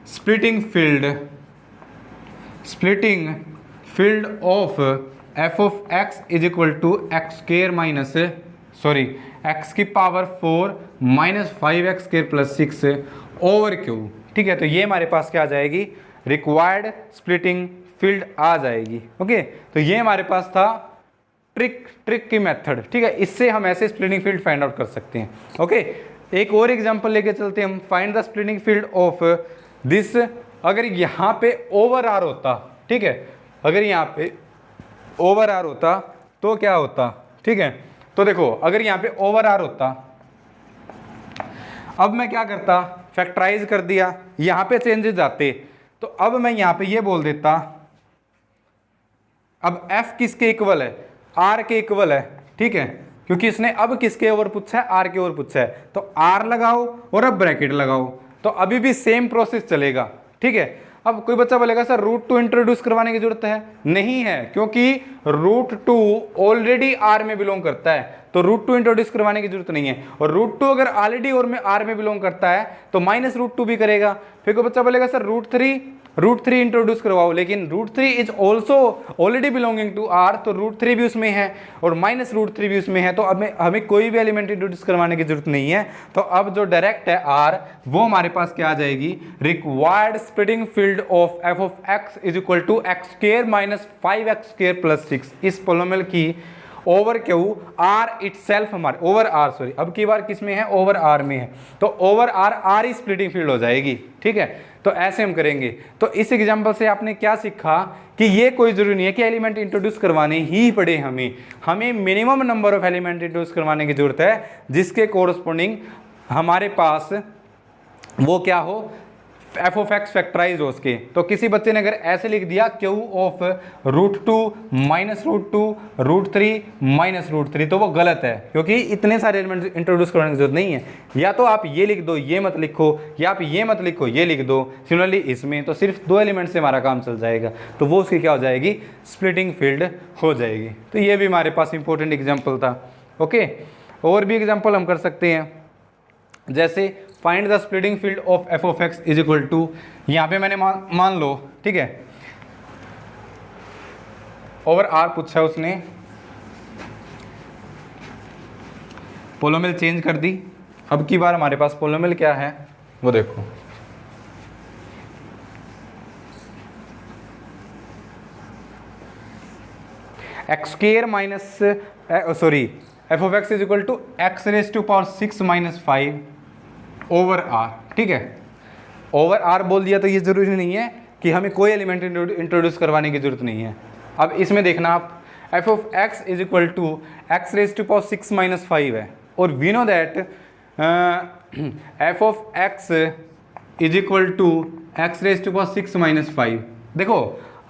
S1: splitting field splitting field of F of x is equal to x square minus X की power 4 minus 5x square plus 6 over Q. ठीक है, तो ये हमारे पास क्या आ जाएगी, रिक्वायर्ड स्प्लिटिंग फील्ड आ जाएगी। ओके, तो ये हमारे पास था ट्रिक की मेथड। ठीक है, इससे हम ऐसे स्प्लिटिंग फील्ड फाइंड आउट कर सकते हैं। ओके, एक और एग्जांपल लेके चलते हैं हम। Find the splitting field of this. अगर यहाँ पे ओवर आर होता, ठीक है, अगर यहाँ पे ओवर आर होता तो क्या होता। ठीक है, तो देखो अगर यहाँ पे ओवर आर होता, अब मैं क्या करता, फैक्टराइज कर दिया, यहाँ पे चेंजेस आते, तो अब मैं यहाँ पे ये बोल देता, अब f किसके इक्वल है, r के इक्वल है। ठीक है, क्योंकि इसने अब किसके ओवर पूछा है, r के ओवर पूछा है, तो r लगाओ और अब ब्रैकेट लगाओ, तो अभी भी सेम प्रोसेस चलेगा। ठीक है, अब कोई बच्चा बोलेगा सर √2 इंट्रोड्यूस करवाने की जरूरत है, नहीं है, क्योंकि √2 ऑलरेडी r में बिलोंग करता है, तो √2 इंट्रोड्यूस करवाने की जरूरत नहीं है। और √2 अगर ऑलरेडी और में r में बिलोंग करता है तो माइनस √2 भी करेगा। फिर कोई बच्चा बोलेगा सर √3 इंट्रोड्यूस करवाओ, लेकिन √3 is also already belonging to r, तो √3 भी उसमें है और माइनस √3 भी उसमें है, तो अब हमें कोई भी एलिमेंट इंट्रोड्यूस करवाने की जरूरत नहीं है। तो अब जो डायरेक्ट है r, वो हमारे पास क्या आ जाएगी, required splitting field of f of x is equal to x square minus 5x square plus 6 इस पोलोमियल की ओवर क्यू आर इटसेल्फ हमारे ओवर आर, सॉरी अब की बार किस में है, ओवर आर में है, तो ओवर आर ही स्प्लिटिंग फील्ड हो जाएगी। ठीक है, तो ऐसे हम करेंगे। तो इस एग्जांपल से आपने क्या सीखा कि ये कोई जरूरी नहीं है कि एलिमेंट इंट्रोड्यूस करवाने ही पड़े, हमें minimum number of element introduce करवाने की जरूरत है, जिसके कोरस्पोंडिंग हमारे पास वो क्या हो, एफ ऑफ एक्स फैक्टराइज हो उसके। तो किसी बच्चे ने अगर ऐसे लिख दिया क्यू ऑफ √2 माइनस √2 √3 माइनस √3, तो वो गलत है, क्योंकि इतने सारे एलिमेंट इंट्रोड्यूस करने की जरूरत नहीं है। या तो आप ये लिख दो, ये मत लिखो, या आप ये मत लिखो, ये लिख दो। सिमिलरली इसमें तो सिर्फ 2 एलिमेंट से हमारा काम चल जाएगा, तो वो उसकी क्या हो जाएगी, स्प्लिटिंग फील्ड हो जाएगी। तो ये भी हमारे पास इंपॉर्टेंट एग्जाम्पल था। ओके, और भी एग्जाम्पल हम कर सकते हैं, जैसे find the splitting field of F of x is equal to, यहाँ पे मैंने मान लो, ठीक है, ओवर आर पूछा है उसने, पोलोमियल चेंज कर दी। अब की बार हमारे पास पोलोमियल क्या है वो देखो, x square minus sorry f of x is equal to x raise to power 6 minus 5 over R. ठीक है, ओवर आर बोल दिया तो ये जरूरी नहीं है कि हमें कोई एलिमेंट इंट्रोड्यूस करवाने की जरूरत नहीं है। अब इसमें देखना आप, f of x is equal to x raise to power 6 minus 5 है, और we know that F of x is equal to x raise to power 6 minus 5। देखो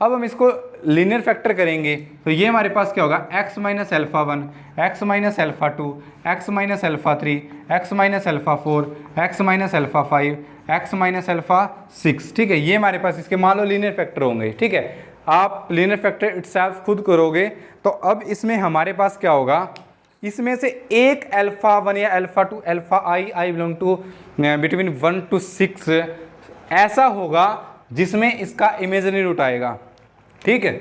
S1: अब हम इसको लीनियर फैक्टर करेंगे, तो ये हमारे पास क्या होगा, x minus alpha 1, x minus alpha 2, x minus alpha 3, x minus alpha 4, x minus alpha 5, x minus alpha 6। ठीक है, ये हमारे पास इसके मान लो लीनियर फैक्टर होंगे। ठीक है, आप लीनियर फैक्टर इटसेल्फ खुद करोगे, तो अब इसमें हमारे पास क्या होगा, इसमें से एक अल्फा 1 या alpha 2, alpha i belong to between 1 to 6 ऐसा होगा जिसमें इसका इमेजिनरी रूट आएगा। ठीक है,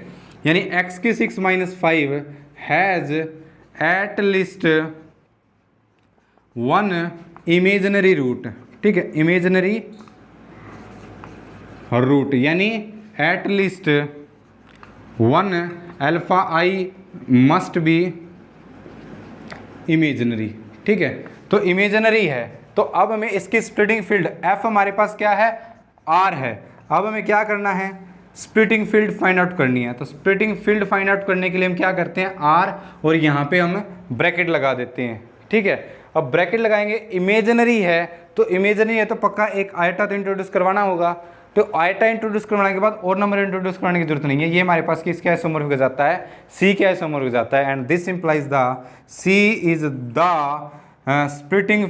S1: यानी x की 6 minus 5 has at least 1 imaginary root. ठीक है, इमेजिनरी रूट यानी at least 1 alpha i must be imaginary. ठीक है, तो इमेजिनरी है, तो अब हमें इसकी स्प्लिटिंग फील्ड f हमारे पास क्या है, r है। अब हमें क्या करना है, स्प्लिटिंग फील्ड फाइंड आउट करनी है। तो स्प्लिटिंग फील्ड फाइंड आउट करने के लिए हम क्या करते हैं, r, और यहाँ पे हम ब्रैकेट लगा देते हैं। ठीक है, अब ब्रैकेट लगाएंगे, इमेजिनरी है तो इमेजिनरी है तो पक्का एक आयटा तो इंट्रोड्यूस करवाना होगा, तो आयटा इंट्रोड्यूस करवाने के बाद और नंबर इंट्रोड्यूस करवाने की जरूरत नहीं है। ये हमारे पास किस क्या समर हो जाता है, c क्या समर हो जाता है, and this implies the c is the splitting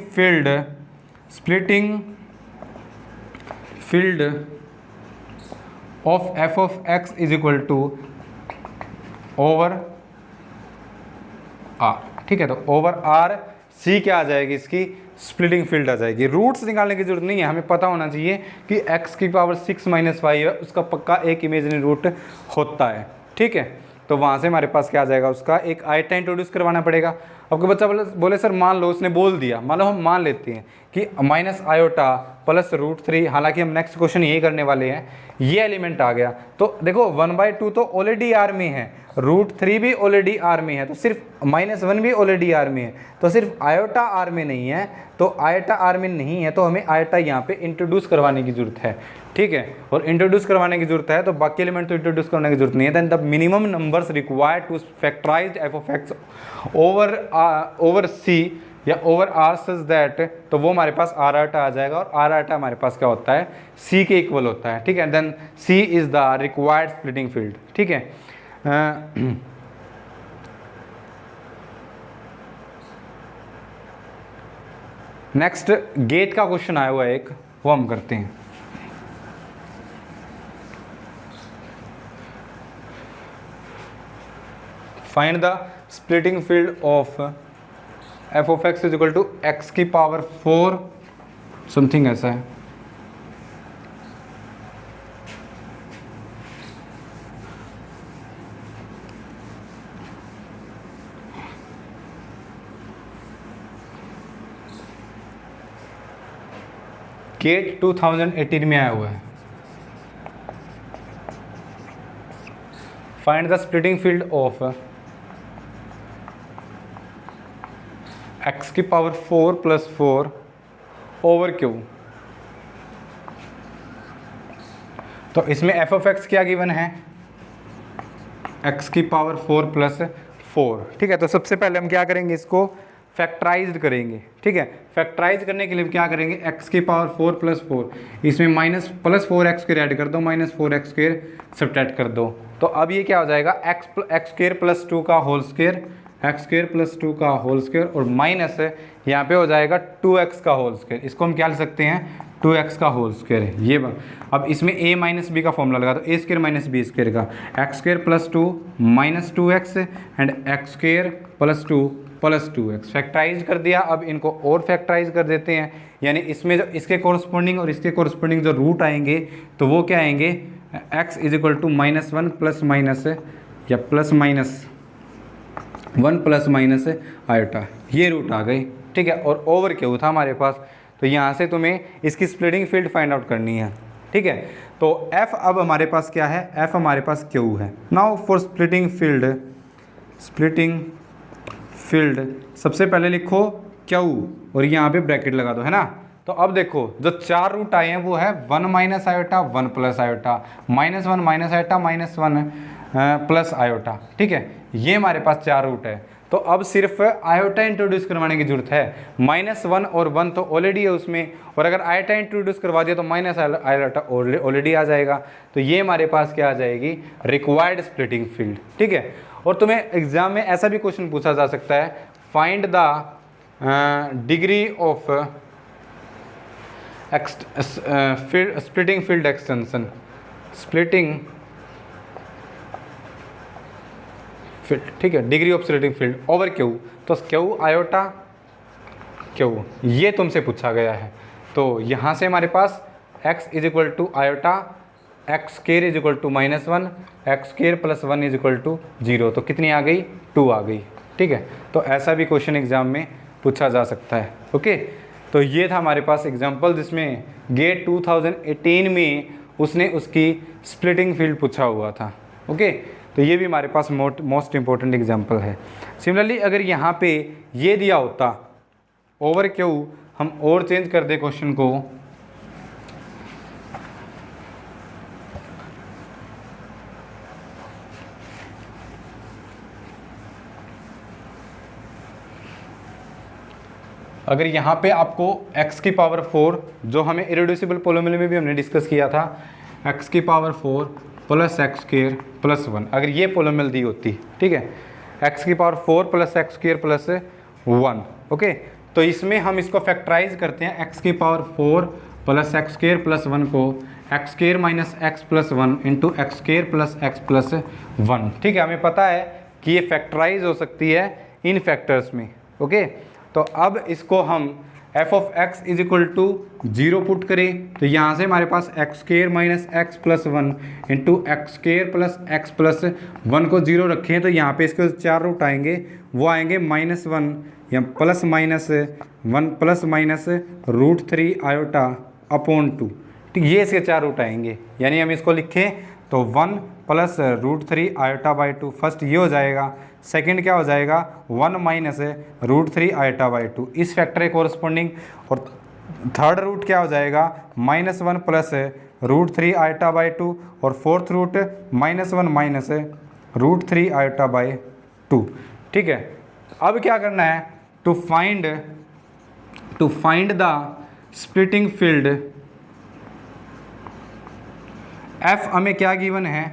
S1: field of F of x is equal to over R. ठीक है, तो ओवर आर सी क्या आ जाएगी, इसकी स्प्लिटिंग फील्ड आ जाएगी। रूट्स निकालने की जरूरत नहीं है, हमें पता होना चाहिए कि x की पावर 6 - 5 है, उसका पक्का एक इमेजिनरी रूट होता है, ठीक है। तो वहाँ से हमारे पास क्या आ जाएगा, उसका एक आयटा इंट्रोड्यूस करवाना पड़ेगा। आपको बच्चा बोले सर मान लो उसने बोल दिया, मान लो हम मान लेते हैं कि माइनस आयोटा प्लस √3, हालांकि हम नेक्स्ट क्वेश्चन यही करने वाले हैं, ये एलिमेंट आ गया तो देखो 1/2 तो ऑलरेडी आर में है, √3 भी ऑलरेडी आर में है, तो सिर्फ -1 भी ऑलरेडी आर में है, तो सिर्फ आयोटा आर में नहीं है, तो आयोटा आर में नहीं है तो हमें आयोटा यहाँ पे इंट्रोड्यूस करवाने की जरूरत है, ठीक है। और इंट्रोड्यूस करवाने की जरूरत है तो बाकी एलिमेंट तो इंट्रोड्यूस करने की जरूरत नहीं है। Then the minimum numbers required to factorize f(x) over C या ओवर आर सच दैट, तो वो हमारे पास आर आटा आ जाएगा, और आर आटा हमारे पास क्या होता है, सी के इक्वल होता है, ठीक है। Then c is the required splitting field, ठीक है। नेक्स्ट गेट का क्वेश्चन आया हुआ है एक, वो हम करते हैं। Find the splitting field of f(x) is equal to x की पावर 4 समथिंग ऐसा है। गेट 2018 में आया हुआ है। Find the splitting field of x की पावर 4 + 4 ओवर Q। तो इसमें f(x) क्या गिवन है, x की पावर 4 + 4, ठीक है। तो सबसे पहले हम क्या करेंगे, इसको फैक्टराइज्ड करेंगे, ठीक है। फैक्टराइज करने के लिए क्या करेंगे, x की पावर 4 + 4, इसमें +4x² ऐड कर दो, -4x² सब्ट्रैक्ट कर दो, तो अब ये क्या हो जाएगा, x² + 2 का होल स्क्वायर, x² + 2 का होल स्क्वायर, और माइनस यहाँ पे हो जाएगा 2x का होल स्क्वायर। इसको हम क्या लिख सकते हैं, 2x का होल स्क्वायर है ये अब इसमें a - b का फॉर्मूला लगा, तो a² - b² का x² + 2 -2x and x² + 2 + 2x factorise कर दिया। अब इनको और फैक्टराइज कर देते हैं, यानी इसमें जो इसके कोरस्पोंडिंग और इसके कोरस्पोंडिंग जो रूट आएंगे तो वो क्या आएंगे, x is equal to -1 plus minus या +1 ± आयोटा, ये रूट आ गई, ठीक है। और ओवर Q था हमारे पास, तो यहाँ से तुम्हें इसकी स्प्लिटिंग फील्ड फाइंड आउट करनी है, ठीक है। तो F अब हमारे पास क्या है, F हमारे पास Q है। नाउ फॉर स्प्लिटिंग फील्ड सबसे पहले लिखो Q और यहाँ पे ब्रैकेट लगा दो, है ना। तो अब देखो जो 4 रूट आए हैं वो है 1 - आयोटा, 1 + आयोटा, -1 - आयोटा, -1 + आयोटा, ठीक है। ये हमारे पास 4 रूट है, तो अब सिर्फ आयोटा इंट्रोड्यूस करवाने की जरूरत है। -1 और 1 तो ऑलरेडी है उसमें, और अगर आयोटा इंट्रोड्यूस करवा दिया तो माइनस आयोटा ऑलरेडी आ जाएगा, तो ये हमारे पास क्या आ जाएगी, रिक्वायर्ड स्प्लिटिंग फील्ड, ठीक है। और तुम्हें एग्जाम में ऐसा भी क्वेश्चन पूछा जा सकता है, find the degree of splitting field extension, splitting field, ठीक है, degree of splitting field over Q, तो Q आयोटा Q ये तुमसे पूछा गया है। तो यहाँ से हमारे पास x is equal to iota, x² is equal to -1, x² + 1 is equal to 0, तो कितनी आ गई, 2 आ गई, ठीक है। तो ऐसा भी क्वेश्चन एग्जाम में पूछा जा सकता है, ओके। तो ये था हमारे पास एग्जाम्पल जिसमें गेट 2018 में उसने उसकी स्प्लिटिंग फील्ड पूछा हुआ था, ओके। तो ये भी हमारे पास मोस्ट इंपॉर्टेंट एग्जाम्पल है। सिमिलरली अगर यहाँ पे ये दिया होता ओवर Q, हम और चेंज कर दे क्वेश्चन को, अगर यहाँ पे आपको x की पावर 4, जो हमें इरेड्यूसिबल पोलिनोमियल में भी हमने डिस्कस किया था, x की पावर 4 + x² + 1, अगर ये पोलिनोमियल दी होती, ठीक है, x की पावर 4 + x² + 1, ओके। तो इसमें हम इसको फैक्टराइज करते हैं, x की पावर 4 + x² + 1 को x² - x + 1 into x² + x + 1, ठीक है। हमें पता है कि ये फैक्टराइज हो सकती है इन फैक्टर्स में, ओके। तो अब इसको हम F of x is equal to 0 put करें तो यहाँ से हमारे पास X square minus X plus 1 into X square plus X plus 1 को 0 रखें तो यहाँ पे इसके 4 रूट आएंगे, वो आएंगे -1 या plus minus 1 plus minus √3 iota upon 2। ठीक, ये इसके 4 रूट आएंगे, यानी हम इसको लिखें तो 1 प्लस √3 आयोटा बाई 2। फर्स्ट ये हो जाएगा, सेकंड क्या हो जाएगा 1 माइनस √3 आयोटा बाई 2 इस फैक्टर के कोरस्पॉन्डिंग, और थर्ड रूट क्या हो जाएगा -1 प्लस √3 आयोटा बाई 2, और fourth root -1 minus √3 iota by 2। ठीक है, अब क्या करना है, to find the splitting field. F हमें क्या गिवन है,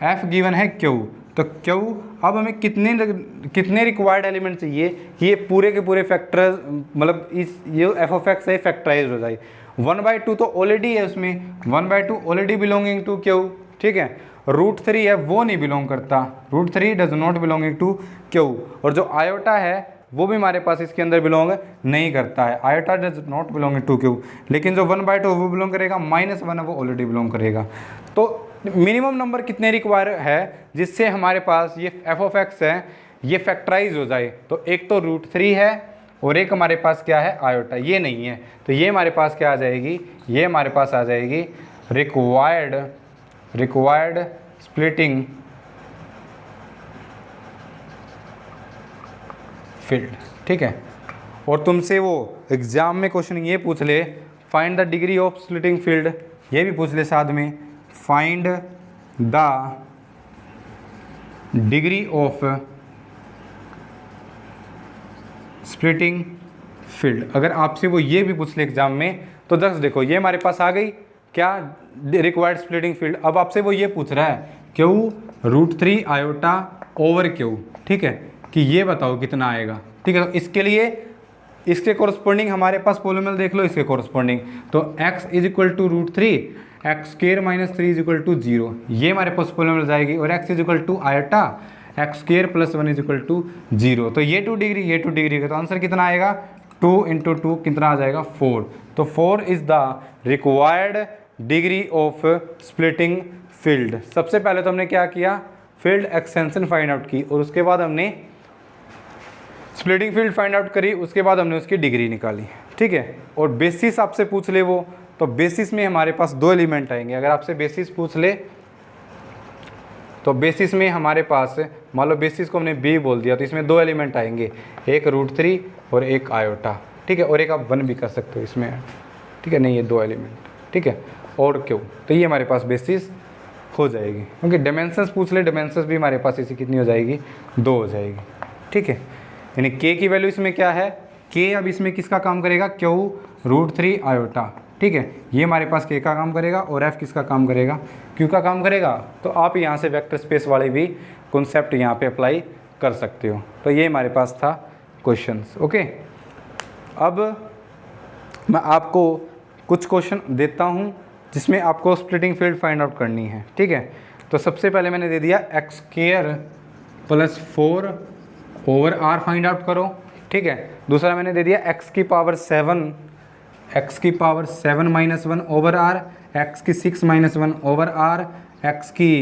S1: एफ गिवन है क्यू, तो क्यू अब हमें कितने रिक्वायर्ड एलिमेंट चाहिए कि ये पूरे के पूरे फैक्टर मतलब इस ये एफ ऑफ एक्स है फैक्टराइज हो जाए। 1/2 तो ऑलरेडी है उसमें, 1/2 ऑलरेडी बिलोंगिंग टू क्यू। ठीक है, √3 है वो नहीं बिलोंग करता, √3 does not belonging to Q, और जो आयोटा है वो भी हमारे पास इसके अंदर बिलोंग नहीं करता है, iota does not belong to Q. लेकिन जो 1/2 वो बिलोंग करेगा, -1 है वो ऑलरेडी बिलोंग करेगा। तो मिनिमम नंबर कितने रिक्वायर है जिससे हमारे पास ये एफ ऑफ एक्स है ये फैक्टराइज हो जाए, तो एक तो √3 है और एक हमारे पास क्या है आयोटा, ये नहीं है, तो ये हमारे पास क्या आ जाएगी, ये हमारे पास आ जाएगी रिक्वायर्ड स्प्लिटिंग फील्ड। ठीक है, और तुमसे वो एग्जाम में क्वेश्चन ये पूछ ले find the degree of splitting field, ये भी पूछ ले साथ में find the degree of splitting field. अगर आपसे वो ये भी पूछ ले एग्जाम में तो जस्ट देखो ये हमारे पास आ गई क्या रिक्वायर्ड स्प्लिटिंग फील्ड। अब आपसे वो ये पूछ रहा है क्यू √3 आयोटा ओवर क्यू। ठीक है, कि ये बताओ कितना आएगा। ठीक है, तो इसके लिए इसके कोरस्पॉन्डिंग हमारे पास पॉलिनोमियल देख लो, इसके कोरस्पॉन्डिंग तो x is equal to √3 x square minus 3 is equal to 0, ये हमारे पास पॉलिनोमियल जाएगी, और x is equal to iota x square plus 1 is equal to 0, तो ये 2 डिग्री ये 2 डिग्री का, तो आंसर कितना आएगा 2 × 2 कितना आ जाएगा 4। तो 4 is the required degree of splitting field. सबसे पहले तो हमने क्या किया, फील्ड एक्सटेंशन फाइंड आउट की, और उसके बाद हमने स्प्लिटिंग फील्ड फाइंड आउट करी, उसके बाद हमने उसकी डिग्री निकाली। ठीक है, और बेसिस आपसे पूछ ले वो, तो बेसिस में हमारे पास 2 एलिमेंट आएंगे। अगर आपसे बेसिस पूछ ले तो बेसिस में हमारे पास मान लो बेसिस को हमने बी बोल दिया, तो इसमें 2 एलिमेंट आएंगे, एक √3 और एक आयोटा। ठीक है, और एक आप 1 भी कर सकते हो इसमें। ठीक है, नहीं ये 2 एलिमेंट। ठीक है, और क्यों, तो ये हमारे पास बेसिस हो जाएगी। क्योंकि डायमेंशंस पूछ ले, डायमेंशंस भी हमारे पास इसी कितनी हो जाएगी 2 हो जाएगी। ठीक है, यानी k की वैल्यू इसमें क्या है, k अब इसमें किसका काम करेगा, क्यू √3 आयोटा। ठीक है, ये हमारे पास k का काम करेगा, और f किसका काम करेगा, q का काम करेगा। तो आप यहाँ से वेक्टर स्पेस वाले भी कॉन्सेप्ट यहाँ पे अप्लाई कर सकते हो। तो ये हमारे पास था क्वेश्चंस। ओके, अब मैं आपको कुछ क्वेश्चन देता हूँ जिसमें आपको स्प्लिटिंग फील्ड फाइंड आउट करनी है। ठीक है, तो सबसे पहले मैंने दे दिया x square plus 4 over r find out करो। ठीक है, दूसरा मैंने दे दिया x की पावर 7 -1 ओवर r, x की 6 -1 ओवर r, x की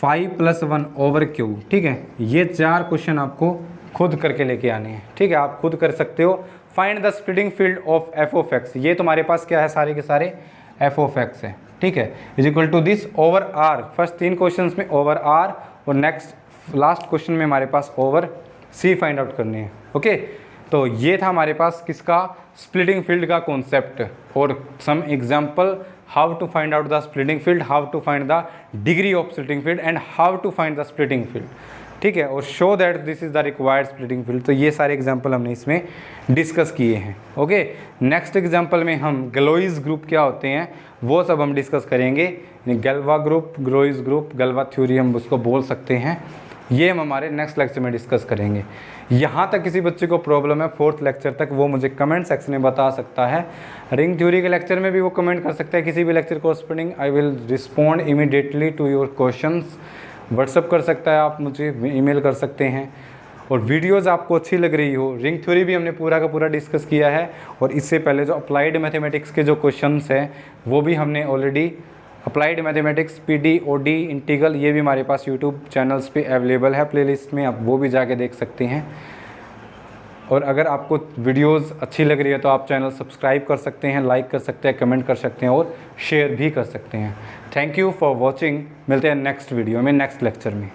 S1: 5 + 1 ओवर q। ठीक है, ये 4 क्वेश्चन आपको खुद करके लेके आने हैं। ठीक है, आप खुद कर सकते हो। Find the splitting field of f of x, ये तुम्हारे पास क्या है, सारे के सारे f ऑफ x है। ठीक है, is equal to this over r। First 3 question में ओवर r, और नेक्स्ट लास्ट क्वेश्चन में हमारे पास ओवर c फाइंड आउट करनी है। ओके, तो ये था हमारे पास किसका, स्प्लिटिंग फील्ड का कॉन्सेप्ट, और some example how to find out the splitting field, how to find the degree of splitting field, and how to find the splitting field. ठीक है, और show that this is the required splitting field. तो ये सारे example हमने इसमें discuss किए हैं। ओके, नेक्स्ट एग्जांपल में हम गलोइज ग्रुप क्या होते हैं वो सब हम डिस्कस करेंगे। गैल्वा ग्रुप, ग्लोइज ग्रुप, गैल्वा थ्योरी हम उसको बोल सकते हैं, ये हम हमारे नेक्स्ट लेक्चर में डिस्कस करेंगे। यहाँ तक किसी बच्चे को प्रॉब्लम है 4th लेक्चर तक, वो मुझे कमेंट सेक्शन में बता सकता है। रिंग थ्योरी के लेक्चर में भी वो कमेंट कर सकता है, किसी भी lecture corresponding. I will respond immediately to your questions. WhatsApp कर सकता है, आप मुझे ईमेल कर सकते हैं, और वीडियोज़ आपको अच्छी लग रही हो, रिंग थ्योरी भी हमने पूरा का पूरा डिस्कस किया है, और इससे पहले जो अप्लाइड मैथमेटिक्स के जो क्वेश्चंस हैं वो भी हमने already, applied mathematics PD OD integral, ये भी हमारे पास यूट्यूब चैनल्स पे अवेलेबल है प्लेलिस्ट में, आप वो भी जाके देख सकते हैं। और अगर आपको वीडियोस अच्छी लग रही है तो आप चैनल सब्सक्राइब कर सकते हैं, लाइक कर सकते हैं, कमेंट कर सकते हैं और शेयर भी कर सकते हैं। Thank you for watching. मिलते हैं नेक्स्ट वीडियो में, नेक्स्ट लेक्चर में।